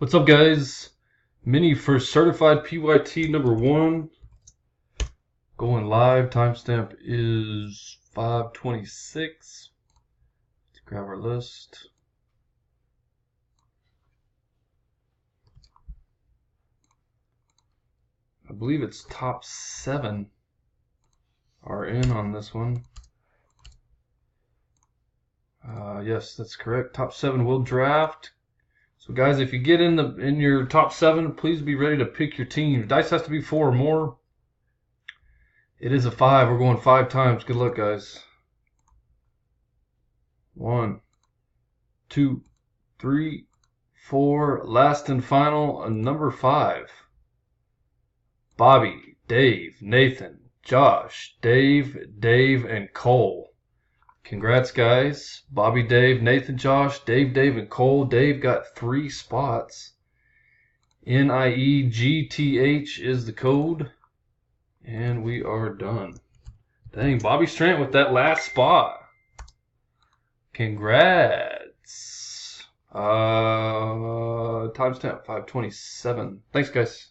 What's up, guys? Mini for Certified PYT number 1. Going live. Timestamp is 5:26. Let's grab our list. I believe it's top 7 are in on this one. Yes, that's correct. Top 7 will draft. So guys, if you get in your top 7, please be ready to pick your team. Dice has to be 4 or more. It is a 5. We're going 5 times. Good luck, guys. 1, 2, 3, 4. Last and final, number 5. Bobby, Dave, Nathan, Josh, Dave, and Cole. Congrats, guys. Bobby, Dave, Nathan, Josh, Dave, and Cole. Dave got 3 spots. NIEGTH is the code. And we are done. Dang, Bobby Strant with that last spot. Congrats. Timestamp 5:27. Thanks, guys.